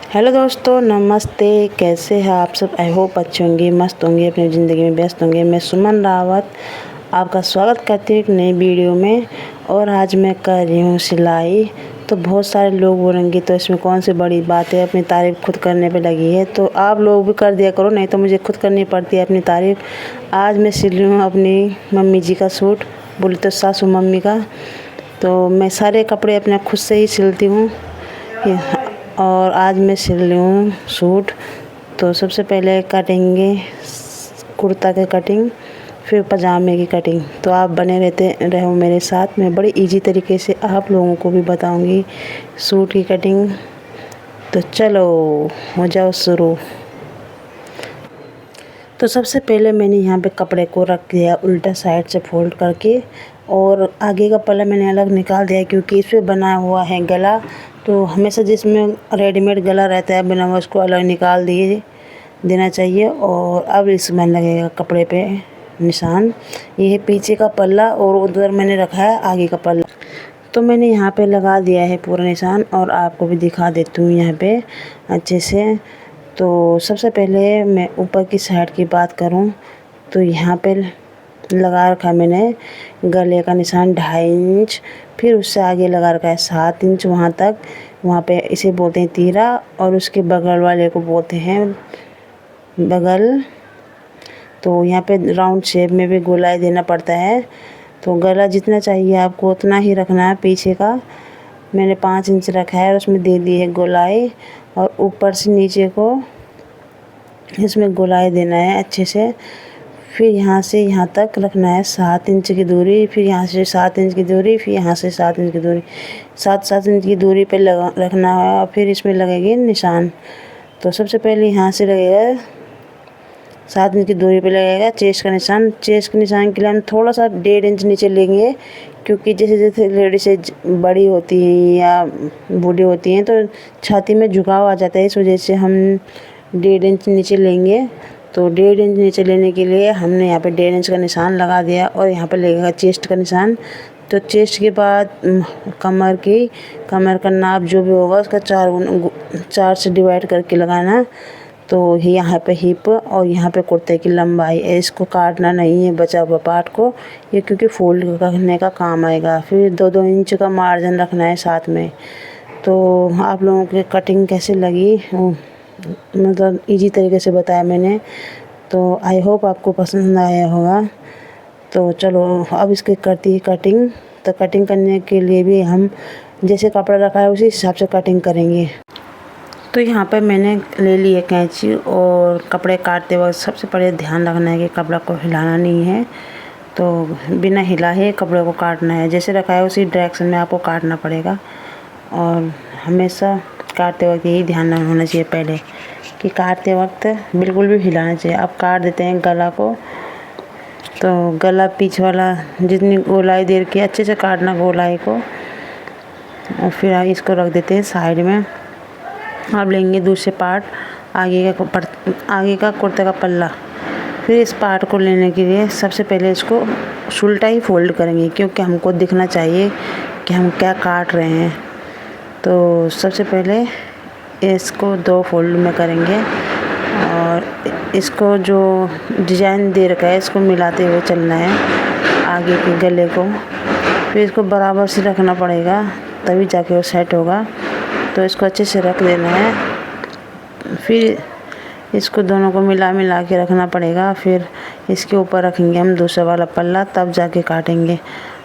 Hello दोस्तों, नमस्ते। कैसे हैं आप सब? आई होप अच्छे होंगे, मस्त होंगे, अपनी ज़िंदगी में व्यस्त होंगे। मैं सुमन रावत आपका स्वागत करती हूँ एक नई वीडियो में। और आज मैं कर रही हूँ सिलाई। तो बहुत सारे लोग बोलेंगे तो इसमें कौन सी बड़ी बात है, अपनी तारीफ़ खुद करने पे लगी है। तो आप लोग भी कर दिया करो, नहीं तो मुझे खुद करनी पड़ती है अपनी तारीफ़। आज मैं सिल रही हूँ अपनी मम्मी जी का सूट, बोले तो सासू मम्मी का। तो मैं सारे कपड़े अपने खुद से ही सिलती हूँ। और आज मैं सिल रही हूँ सूट। तो सबसे पहले काटेंगे कुर्ता की कटिंग, फिर पजामे की कटिंग। तो आप बने रहो मेरे साथ। मैं बड़ी इजी तरीके से आप लोगों को भी बताऊंगी सूट की कटिंग। तो चलो हो जाओ शुरू। तो सबसे पहले मैंने यहाँ पे कपड़े को रख दिया उल्टा साइड से फोल्ड करके, और आगे का पल्ला मैंने अलग निकाल दिया क्योंकि इस पर बना हुआ है गला। तो हमेशा जिसमें रेडीमेड गला रहता है बिना उसको अलग निकाल दिए देना चाहिए। और अब इसमें लगेगा कपड़े पे निशान। ये है पीछे का पल्ला और उधर मैंने रखा है आगे का पल्ला। तो मैंने यहाँ पे लगा दिया है पूरा निशान, और आपको भी दिखा देती हूँ यहाँ पे अच्छे से। तो सबसे पहले मैं ऊपर की साइड की बात करूँ तो यहाँ पे लगा रखा मैंने गले का निशान 2.5 इंच। फिर उससे आगे लगा रखा है 7 इंच वहाँ तक। वहाँ पे इसे बोलते हैं तीरा, और उसके बगल वाले को बोलते हैं बगल। तो यहाँ पे राउंड शेप में भी गोलाई देना पड़ता है। तो गला जितना चाहिए आपको उतना ही रखना है। पीछे का मैंने 5 इंच रखा है और उसमें दे दी है गोलाई, और ऊपर से नीचे को इसमें गोलाई देना है अच्छे से। फिर यहाँ से यहाँ तक रखना है 7 इंच की दूरी, फिर यहाँ से 7 इंच की दूरी, फिर यहाँ से 7 इंच की दूरी, 7 इंच की दूरी पे लगा रखना है। और फिर इसमें लगेगी निशान। तो सबसे पहले यहाँ से लगेगा 7 इंच की दूरी पे लगेगा चेस्ट का निशान। चेस्ट के निशान के लिए हम थोड़ा सा 1.5 इंच नीचे लेंगे, क्योंकि जैसे जैसे लेडीज़ बड़ी होती हैं या बूढ़ी होती हैं तो छाती में झुकाव आ जाता है। इस वजह से हम 1.5 इंच नीचे लेंगे। तो 1.5 इंच नीचे लेने के लिए हमने यहाँ पे 1.5 इंच का निशान लगा दिया, और यहाँ पे लगेगा चेस्ट का निशान। तो चेस्ट के बाद कमर का नाप जो भी होगा उसका 4 से डिवाइड करके लगाना। तो यहाँ पे हिप और यहाँ पे कुर्ते की लंबाई है, इसको काटना नहीं है बचा हुआ पार्ट को, ये क्योंकि फोल्ड करने का काम आएगा। फिर 2-2 इंच का मार्जिन रखना है साथ में। तो आप लोगों की कटिंग कैसी लगी, मतलब इजी तरीके से बताया मैंने। तो आई होप आपको पसंद आया होगा। तो चलो अब इसके करती है कटिंग। तो कटिंग करने के लिए भी हम जैसे कपड़ा रखा है उसी हिसाब से कटिंग करेंगे। तो यहाँ पर मैंने ले ली है कैंची, और कपड़े काटते वक्त सबसे पहले ध्यान रखना है कि कपड़ा को हिलाना नहीं है। तो बिना हिलाए कपड़े को काटना है, जैसे रखा है उसी डायरेक्शन में आपको काटना पड़ेगा। और हमेशा काटते वक्त यही ध्यान होना चाहिए पहले कि काटते वक्त बिल्कुल भी हिलाना चाहिए। आप काट देते हैं गला को, तो गला पीछे वाला जितनी गोलाई दे के अच्छे से काटना गोलाई को। और फिर इसको रख देते हैं साइड में। अब लेंगे दूसरे पार्ट आगे का कुर्ते का पल्ला। फिर इस पार्ट को लेने के लिए सबसे पहले इसको उल्टा ही फोल्ड करेंगे, क्योंकि हमको दिखना चाहिए कि हम क्या काट रहे हैं। तो सबसे पहले इसको 2 फोल्ड में करेंगे, और इसको जो डिज़ाइन दे रखा है इसको मिलाते हुए चलना है आगे के गले को। फिर इसको बराबर से रखना पड़ेगा, तभी जाके वो सेट होगा। तो इसको अच्छे से रख देना है। फिर इसको दोनों को मिला के रखना पड़ेगा। फिर इसके ऊपर रखेंगे हम दूसरा वाला पल्ला, तब जाके काटेंगे।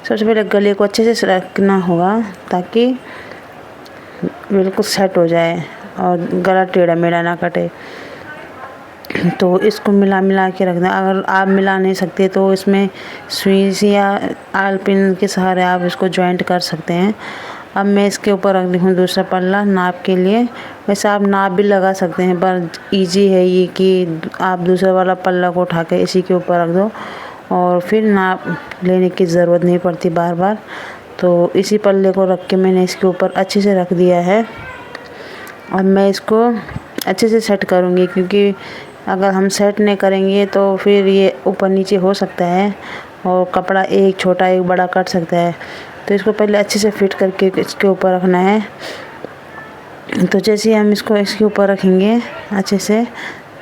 सबसे पहले गले को अच्छे से रखना होगा ताकि बिल्कुल सेट हो जाए और गला टेढ़ा मेढ़ा ना कटे। तो इसको मिला के रखना। अगर आप मिला नहीं सकते तो इसमें सुई या आल पिन के सहारे आप इसको जॉइंट कर सकते हैं। अब मैं इसके ऊपर रख दी हूँ दूसरा पल्ला नाप के लिए। वैसे आप नाप भी लगा सकते हैं, पर इजी है ये कि आप दूसरा वाला पल्ला को उठा के इसी के ऊपर रख दो, और फिर नाप लेने की ज़रूरत नहीं पड़ती बार बार। तो इसी पल्ले को रख के मैंने इसके ऊपर अच्छे से रख दिया है। अब मैं इसको अच्छे से सेट करूँगी, क्योंकि अगर हम सेट नहीं करेंगे तो फिर ये ऊपर नीचे हो सकता है और कपड़ा एक छोटा एक बड़ा कट सकता है। तो इसको पहले अच्छे से फिट करके इसके ऊपर रखना है। तो जैसे हम इसको इसके ऊपर रखेंगे अच्छे से,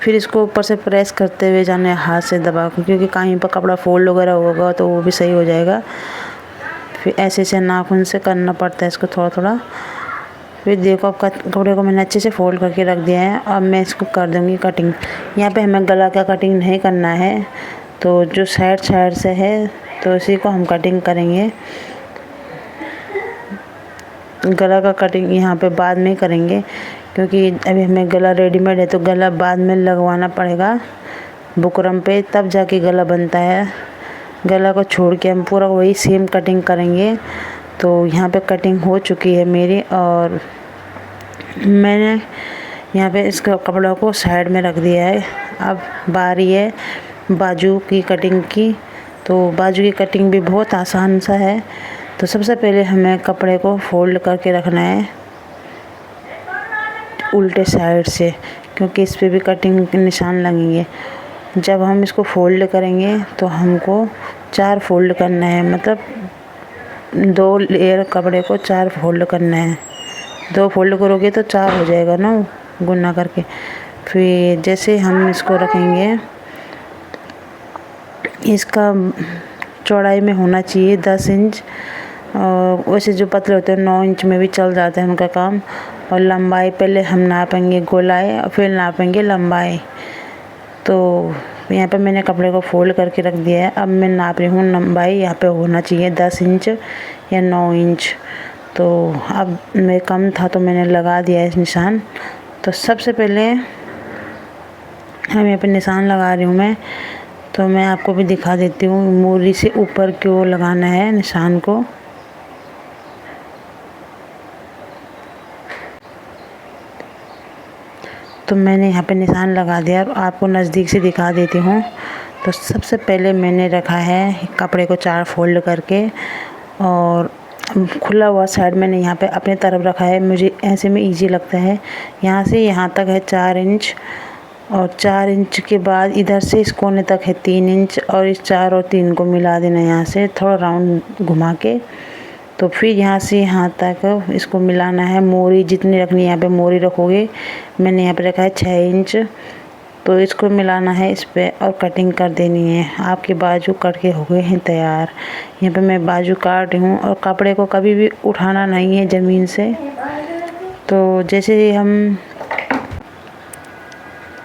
फिर इसको ऊपर से प्रेस करते हुए जाना है हाथ से दबा के, क्योंकि कहीं पर कपड़ा फोल्ड वगैरह होगा तो वो भी सही हो जाएगा। फिर ऐसे से नाखून से करना पड़ता है इसको थोड़ा थोड़ा। फिर देखो अब कपड़े को मैंने अच्छे से फोल्ड करके रख दिया है। अब मैं इसको कर दूँगी कटिंग। यहाँ पे हमें गला का कटिंग नहीं करना है, तो जो साइड साइड से है तो इसी को हम कटिंग करेंगे। गला का कटिंग यहाँ पे बाद में करेंगे, क्योंकि अभी हमें गला रेडीमेड है तो गला बाद में लगवाना पड़ेगा बुकरम पे, तब जाके गला बनता है। गला को छोड़ के हम पूरा वही सेम कटिंग करेंगे। तो यहाँ पे कटिंग हो चुकी है मेरी, और मैंने यहाँ पे इस कपड़ा को साइड में रख दिया है। अब बारी है बाजू की कटिंग की। तो बाजू की कटिंग भी बहुत आसान सा है। तो सबसे पहले हमें कपड़े को फोल्ड करके रखना है उल्टे साइड से, क्योंकि इस पे भी कटिंग के निशान लगेंगे। जब हम इसको फोल्ड करेंगे तो हमको 4 फोल्ड करना है, मतलब 2 लेयर कपड़े को 4 फोल्ड करना है। 2 फोल्ड करोगे तो 4 हो जाएगा ना गुना करके। फिर जैसे हम इसको रखेंगे, इसका चौड़ाई में होना चाहिए 10 इंच, और वैसे जो पतले होते हैं 9 इंच में भी चल जाता है उनका काम। और लंबाई पहले हम नापेंगे गोलाई और फिर नापेंगे लंबाई। तो यहाँ पे मैंने कपड़े को फोल्ड करके रख दिया है। अब मैं नाप रही हूँ लंबाई, यहाँ पे होना चाहिए 10 इंच या 9 इंच। तो अब मैं कम था तो मैंने लगा दिया इस निशान। तो सबसे पहले हम यहाँ पे निशान लगा रही हूँ मैं, तो मैं आपको भी दिखा देती हूँ मूरी से ऊपर क्यों लगाना है निशान को। तो मैंने यहाँ पे निशान लगा दिया और आपको नज़दीक से दिखा देती हूँ। तो सबसे पहले मैंने रखा है कपड़े को 4 फोल्ड करके, और खुला हुआ साइड मैंने यहाँ पे अपने तरफ रखा है। मुझे ऐसे में इजी लगता है। यहाँ से यहाँ तक है 4 इंच, और 4 इंच के बाद इधर से इस कोने तक है 3 इंच, और इस 4 और 3 को मिला देना यहाँ से थोड़ा राउंड घुमा के। तो फिर यहाँ से यहाँ तक इसको मिलाना है। मोरी जितनी रखनी है यहाँ पे मोरी रखोगे। मैंने यहाँ पे रखा है 6 इंच, तो इसको मिलाना है इस पे और कटिंग कर देनी है। आपके बाजू कट के हो गए हैं तैयार। यहाँ पे मैं बाजू काट रही हूँ, और कपड़े को कभी भी उठाना नहीं है ज़मीन से। तो जैसे ही हम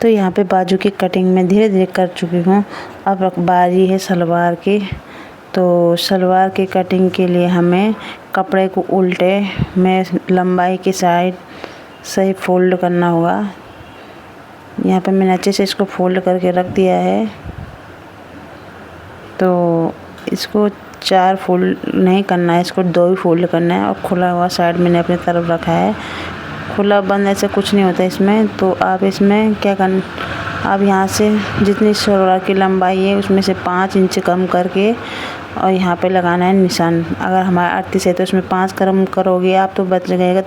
तो यहाँ पे बाजू की कटिंग मैं धीरे धीरे कर चुकी हूँ। अब बारी है सलवार की। तो सलवार की कटिंग के लिए हमें कपड़े को उल्टे में लंबाई की साइड सही फोल्ड करना होगा। यहाँ पे मैंने अच्छे से इसको फोल्ड करके रख दिया है। तो इसको 4 फोल्ड नहीं करना है, इसको 2 ही फोल्ड करना है। और खुला हुआ साइड मैंने अपनी तरफ रखा है। खुला बंद ऐसे कुछ नहीं होता इसमें। तो आप इसमें क्या करना, आप यहाँ से जितनी सलवार की लंबाई है उसमें से 5 इंच कम करके और यहाँ पे लगाना है निशान। अगर हमारा 38 है तो इसमें 5 कम करोगे आप तो बच जाएगा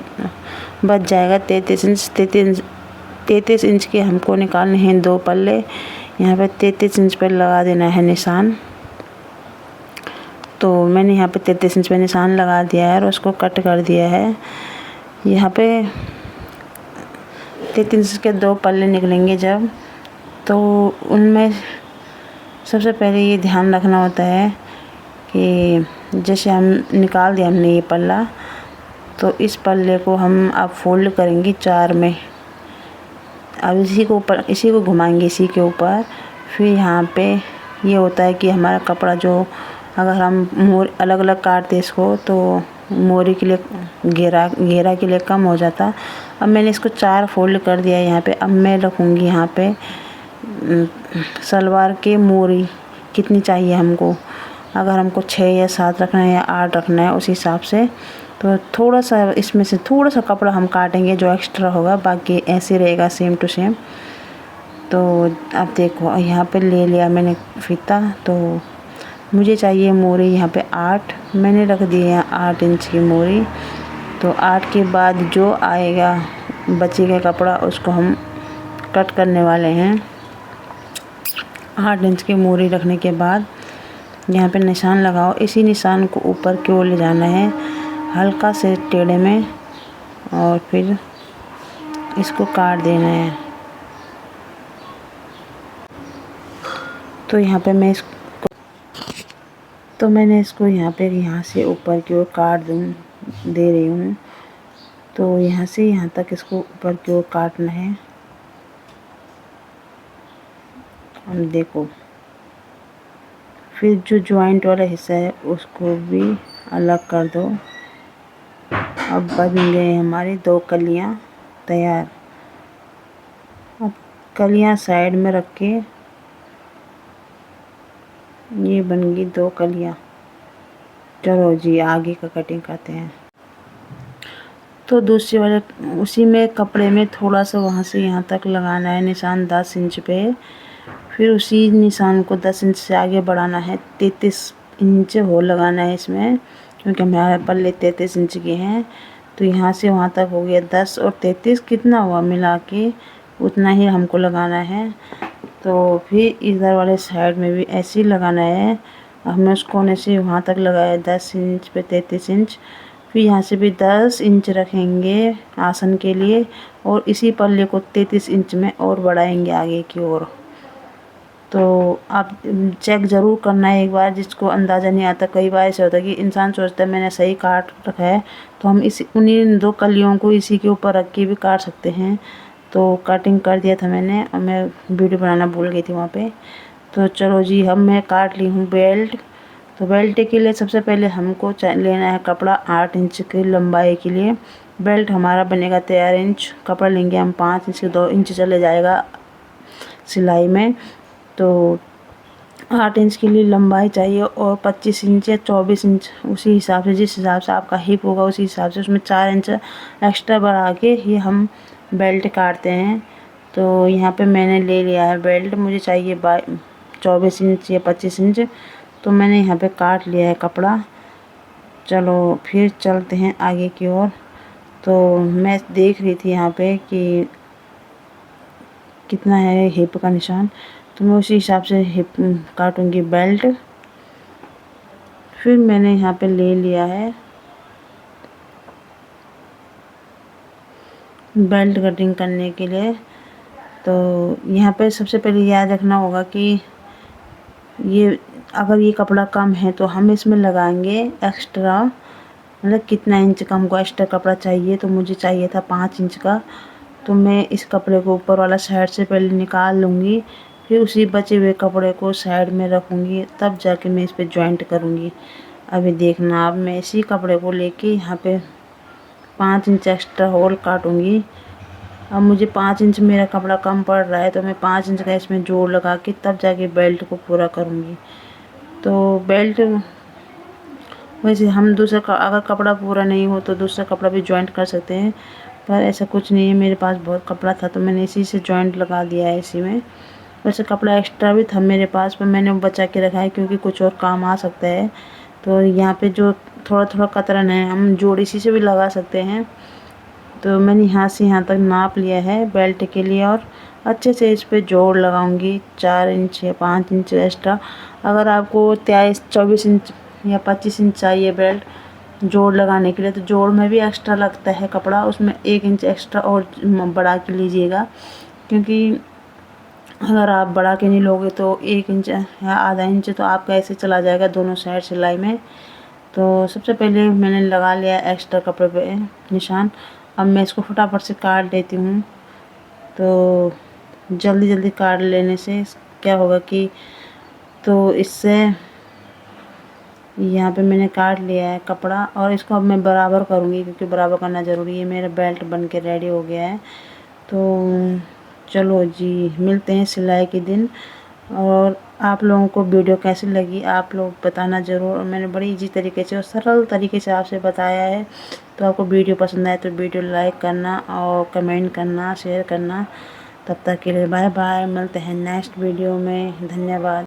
33 इंच। 33 इंच के हमको निकालने हैं 2 पल्ले। यहाँ पे 33 इंच पर लगा देना है निशान। तो मैंने यहाँ पे 33 इंच पे निशान लगा दिया है और उसको कट कर दिया है। यहाँ पे 33 इंच के 2 पल्ले निकलेंगे जब, तो उनमें सबसे पहले ये ध्यान रखना होता है कि जैसे हम निकाल दिया हमने ये पल्ला, तो इस पल्ले को हम अब फोल्ड करेंगे 4 में। अब इसी को घुमाएंगे इसी के ऊपर। फिर यहाँ पे ये होता है कि हमारा कपड़ा जो अगर हम अलग अलग काटते इसको तो मोरी के लिए घेरा के लिए कम हो जाता। अब मैंने इसको 4 फोल्ड कर दिया यहाँ पे। अब मैं रखूँगी यहाँ पे सलवार की मोरी कितनी चाहिए हमको। अगर हमको 6 या 7 रखना है या 8 रखना है उस हिसाब से, तो थोड़ा सा इसमें से थोड़ा सा कपड़ा हम काटेंगे जो एक्स्ट्रा होगा, बाकी ऐसे रहेगा सेम टू सेम। तो अब देखो यहाँ पे ले लिया मैंने फीता। तो मुझे चाहिए मोरी यहाँ पे 8, मैंने रख दी है 8 इंच की मोरी। तो 8 के बाद जो आएगा बचेगा कपड़ा उसको हम कट करने वाले हैं। 8 इंच की मोरी रखने के बाद यहाँ पे निशान लगाओ। इसी निशान को ऊपर की ओर ले जाना है हल्का से टेढ़े में, और फिर इसको काट देना है। तो यहाँ पे मैं मैंने इसको यहाँ से ऊपर की ओर काट दे रही हूँ। तो यहाँ से यहाँ तक इसको ऊपर की ओर काटना है। हम देखो, फिर जो जॉइंट वाला हिस्सा है उसको भी अलग कर दो। अब बन गए हमारी 2 कलियाँ तैयार। अब कलियाँ साइड में रख के ये बन गई 2 कलियाँ। चलो जी आगे का कटिंग करते हैं। तो दूसरे वाले उसी में कपड़े में थोड़ा सा वहाँ से यहाँ तक लगाना है निशान 10 इंच पे। फिर उसी निशान को 10 इंच से आगे बढ़ाना है। 33 इंच होल लगाना है इसमें, क्योंकि हमारे पल्ले 33 इंच के हैं। तो यहाँ से वहाँ तक हो गया 10 और 33 कितना हुआ मिला के उतना ही हमको लगाना है। तो फिर इधर वाले साइड में भी ऐसे ही लगाना है। हमने उस कोने से वहाँ तक लगाया 10 इंच पे 33 इंच। फिर यहाँ से भी 10 इंच रखेंगे आसन के लिए और इसी पल्ले को 33 इंच में और बढ़ाएंगे आगे की ओर। तो आप चेक ज़रूर करना है एक बार, जिसको अंदाज़ा नहीं आता। कई बार ऐसा होता है कि इंसान सोचता है मैंने सही काट रखा है, तो हम उन्हीं 2 कलियों को इसी के ऊपर रख के भी काट सकते हैं। तो कटिंग कर दिया था मैंने और मैं वीडियो बनाना भूल गई थी वहाँ पे। तो चलो जी, हम मैं काट ली हूँ बेल्ट। तो बेल्ट के लिए सबसे पहले हमको लेना है कपड़ा 8 इंच की लंबाई के लिए। बेल्ट हमारा बनेगा 13 इंच। कपड़ा लेंगे हम 5 इंच के 2 इंच चले जाएगा सिलाई में। तो 8 इंच के लिए लंबाई चाहिए और 25 इंच या 24 इंच उसी हिसाब से, जिस हिसाब से आपका हिप होगा उसी हिसाब से उसमें 4 इंच एक्स्ट्रा बढ़ा के ही हम बेल्ट काटते हैं। तो यहाँ पे मैंने ले लिया है बेल्ट, मुझे चाहिए 24 इंच या 25 इंच। तो मैंने यहाँ पे काट लिया है कपड़ा। चलो फिर चलते हैं आगे की ओर। तो मैं देख रही थी यहाँ पे कि कितना है हिप का निशान, तो मैं उसी हिसाब से हिप काटूंगी बेल्ट। फिर मैंने यहाँ पे ले लिया है बेल्ट कटिंग करने के लिए। तो यहाँ पे सबसे पहले याद रखना होगा कि ये अगर ये कपड़ा कम है तो हम इसमें लगाएंगे एक्स्ट्रा, मतलब कितना इंच का हमको एक्स्ट्रा कपड़ा चाहिए। तो मुझे चाहिए था 5 इंच का। तो मैं इस कपड़े को ऊपर वाला साइड से पहले निकाल लूँगी, फिर उसी बचे हुए कपड़े को साइड में रखूँगी, तब जाके मैं इस पे जॉइंट करूँगी। अभी देखना, अब मैं इसी कपड़े को लेके यहाँ पे 5 इंच एक्स्ट्रा होल काटूँगी। अब मुझे 5 इंच मेरा कपड़ा कम पड़ रहा है, तो मैं 5 इंच का इसमें जोड़ लगा के तब जाके बेल्ट को पूरा करूँगी। तो बेल्ट वैसे हम दूसरा अगर कपड़ा पूरा नहीं हो तो दूसरा कपड़ा भी जॉइंट कर सकते हैं, पर ऐसा कुछ नहीं है। मेरे पास बहुत कपड़ा था तो मैंने इसी से जॉइंट लगा दिया है इसी में। वैसे कपड़ा एक्स्ट्रा भी था मेरे पास, पर मैंने बचा के रखा है क्योंकि कुछ और काम आ सकता है। तो यहाँ पे जो थोड़ा थोड़ा कतरन है हम जोड़ इसी से भी लगा सकते हैं। तो मैंने यहाँ से यहाँ तक नाप लिया है बेल्ट के लिए और अच्छे से इस पे जोड़ लगाऊंगी 4 इंच या 5 इंच एक्स्ट्रा। अगर आपको 24 इंच या 25 इंच चाहिए बेल्ट जोड़ लगाने के लिए, तो जोड़ में भी एक्स्ट्रा लगता है कपड़ा, उसमें 1 इंच एक्स्ट्रा और बढ़ा के लीजिएगा। क्योंकि अगर आप बढ़ा के नहीं लोगे तो 1 इंच या आधा इंच तो आपका ऐसे चला जाएगा दोनों साइड सिलाई में। तो सबसे पहले मैंने लगा लिया एक्स्ट्रा कपड़े पे निशान। अब मैं इसको फटाफट से काट लेती हूँ। तो जल्दी जल्दी काट लेने से क्या होगा कि तो इससे यहाँ पे मैंने काट लिया है कपड़ा और इसको अब मैं बराबर करूँगी, क्योंकि बराबर करना ज़रूरी है। मेरा बेल्ट बन के रेडी हो गया है। तो चलो जी, मिलते हैं सिलाई के दिन। और आप लोगों को वीडियो कैसी लगी आप लोग बताना ज़रूर। और मैंने बड़ी इजी तरीके से और सरल तरीके से आपसे बताया है। तो आपको वीडियो पसंद आए तो वीडियो लाइक करना और कमेंट करना, शेयर करना। तब तक के लिए बाय बाय, मिलते हैं नेक्स्ट वीडियो में। धन्यवाद।